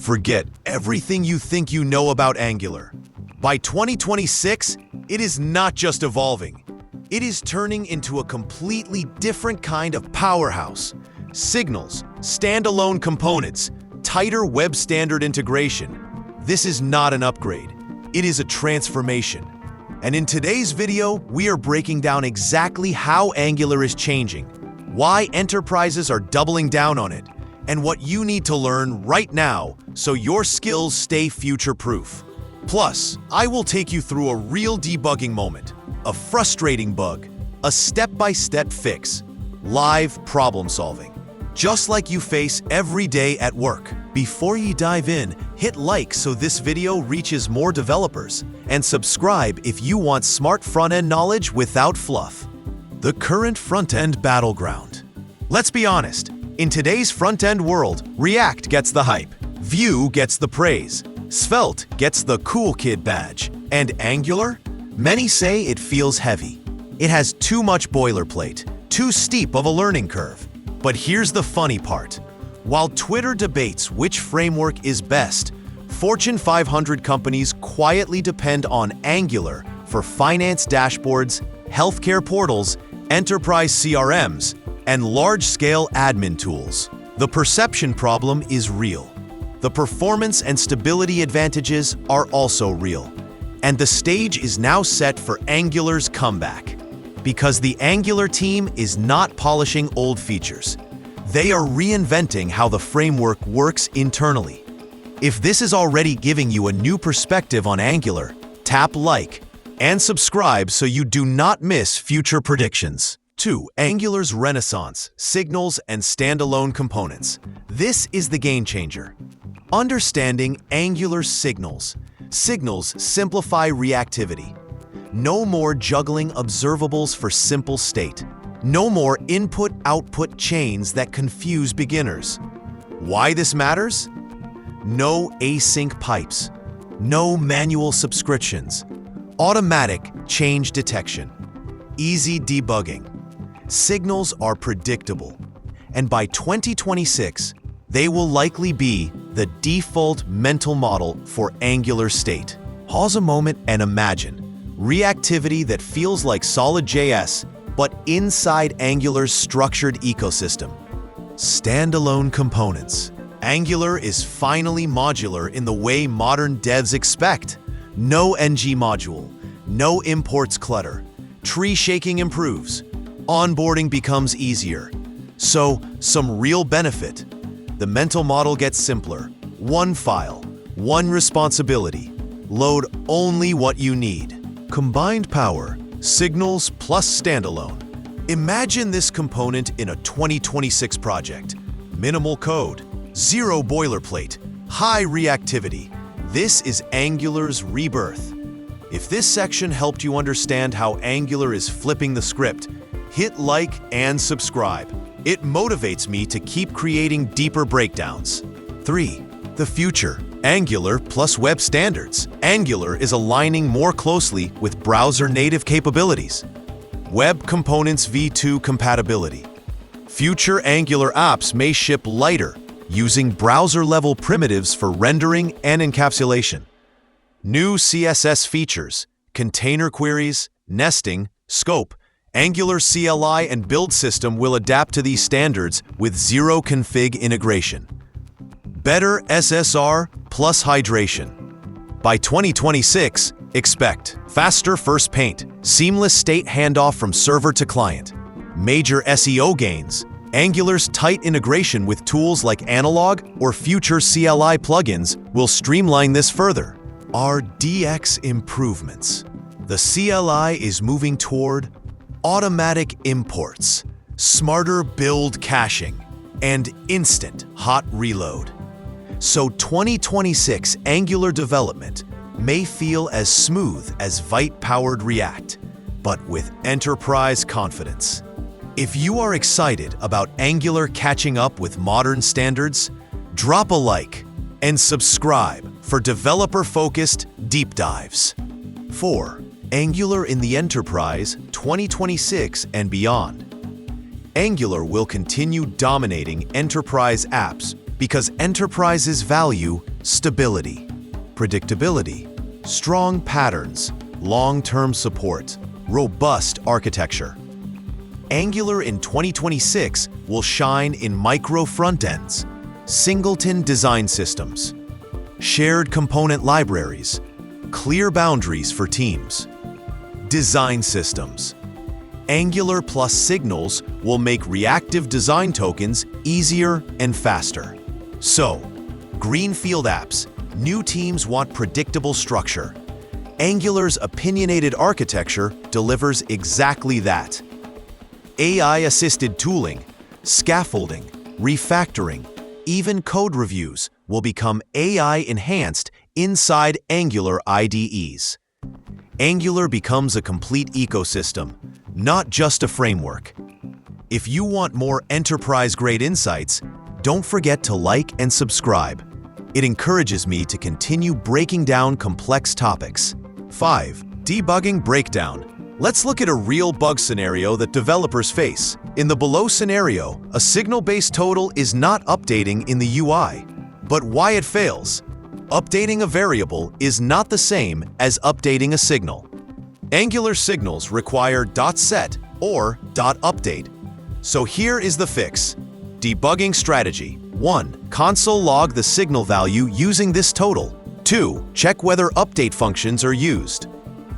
Forget everything you think you know about Angular. By 2026, it is not just evolving. It is turning into a completely different kind of powerhouse. Signals, standalone components, tighter web standard integration. This is not an upgrade. It is a transformation. And in today's video, we are breaking down exactly how Angular is changing, why enterprises are doubling down on it, and what you need to learn right now so your skills stay future-proof. Plus, I will take you through a real debugging moment, a frustrating bug, a step-by-step fix, live problem-solving, just like you face every day at work. Before you dive in, hit like so this video reaches more developers, and subscribe if you want smart front-end knowledge without fluff. The current front-end battleground. Let's be honest, in today's front-end world, React gets the hype, Vue gets the praise, Svelte gets the cool kid badge, and Angular? Many say it feels heavy. It has too much boilerplate, too steep of a learning curve. But here's the funny part. While Twitter debates which framework is best, Fortune 500 companies quietly depend on Angular for finance dashboards, healthcare portals, enterprise CRMs, and large-scale admin tools. The perception problem is real. The performance and stability advantages are also real. And the stage is now set for Angular's comeback. Because the Angular team is not polishing old features. They are reinventing how the framework works internally. If this is already giving you a new perspective on Angular, tap like and subscribe so you do not miss future predictions. 2. Angular's renaissance, signals, and standalone components. This is the game changer. Understanding Angular's signals. Signals simplify reactivity. No more juggling observables for simple state. No more input-output chains that confuse beginners. Why this matters? No async pipes. No manual subscriptions. Automatic change detection. Easy debugging. Signals are predictable. And by 2026, they will likely be the default mental model for Angular state. Pause a moment and imagine reactivity that feels like solid.js, but inside Angular's structured ecosystem. Standalone components. Angular is finally modular in the way modern devs expect. No ng module, no imports clutter. Tree shaking improves. Onboarding becomes easier. So, some real benefit. The mental model gets simpler. One file, one responsibility. Load only what you need. Combined power, signals plus standalone. Imagine this component in a 2026 project. Minimal code, zero boilerplate, high reactivity. This is Angular's rebirth. If this section helped you understand how Angular is flipping the script, hit like and subscribe. It motivates me to keep creating deeper breakdowns. 3. The future. Angular plus web standards. Angular is aligning more closely with browser-native capabilities. Web Components v2 compatibility. Future Angular apps may ship lighter, using browser-level primitives for rendering and encapsulation. New CSS features, container queries, nesting, scope. Angular CLI and build system will adapt to these standards with zero config integration. Better SSR plus hydration. By 2026, expect faster first paint, seamless state handoff from server to client, major SEO gains, Angular's tight integration with tools like Analog or future CLI plugins will streamline this further. RDX improvements. The CLI is moving toward automatic imports, smarter build caching, and instant hot reload. So 2026 Angular development may feel as smooth as Vite-powered React, but with enterprise confidence. If you are excited about Angular catching up with modern standards, drop a like and subscribe for developer-focused deep dives. 4. Angular in the Enterprise 2026 and beyond. Angular will continue dominating enterprise apps Because enterprises value stability, predictability, strong patterns, long-term support, robust architecture. Angular in 2026 will shine in micro front-ends, singleton design systems, shared component libraries, clear boundaries for teams, design systems. Angular plus signals will make reactive design tokens easier and faster. So, greenfield apps, new teams want predictable structure. Angular's opinionated architecture delivers exactly that. AI-assisted tooling, scaffolding, refactoring, even code reviews will become AI-enhanced inside Angular IDEs. Angular becomes a complete ecosystem, not just a framework. If you want more enterprise-grade insights, don't forget to like and subscribe. It encourages me to continue breaking down complex topics. 5. Debugging breakdown. Let's look at a real bug scenario that developers face. In the below scenario, a signal-based total is not updating in the UI. But why it fails? Updating a variable is not the same as updating a signal. Angular signals require .set or .update. So here is the fix. Debugging strategy. 1. Console log the signal value using this total. 2. Check whether update functions are used.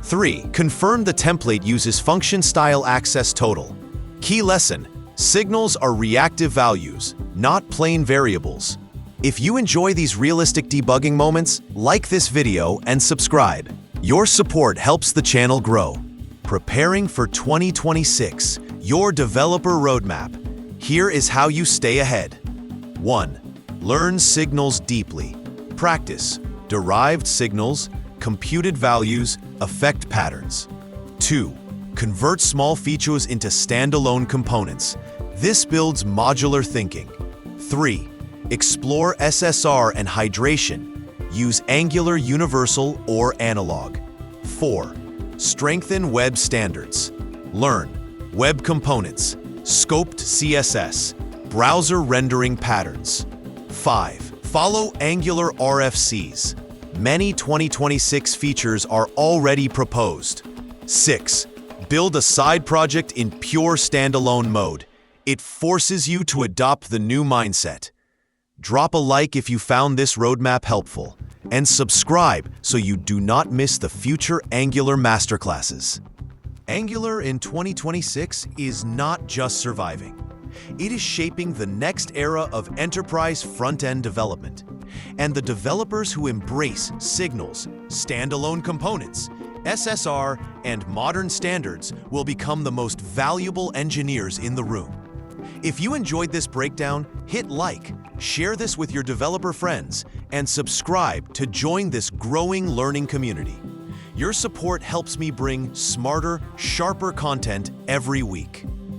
3. Confirm the template uses function style access total. Key lesson: signals are reactive values, not plain variables. If you enjoy these realistic debugging moments, like this video and subscribe. Your support helps the channel grow. Preparing for 2026, your developer roadmap. Here is how you stay ahead. 1. Learn signals deeply. Practice derived signals, computed values, effect patterns. 2. Convert small features into standalone components. This builds modular thinking. 3. Explore SSR and hydration. Use Angular Universal or Analog. 4. Strengthen web standards. Learn web components, scoped CSS, browser rendering patterns. 5. Follow Angular RFCs. Many 2026 features are already proposed. 6. Build a side project in pure standalone mode. It forces you to adopt the new mindset. Drop a like if you found this roadmap helpful, and subscribe so you do not miss the future Angular masterclasses. Angular in 2026 is not just surviving. It is shaping the next era of enterprise front-end development. And the developers who embrace signals, standalone components, SSR, and modern standards will become the most valuable engineers in the room. If you enjoyed this breakdown, hit like, share this with your developer friends, and subscribe to join this growing learning community. Your support helps me bring smarter, sharper content every week.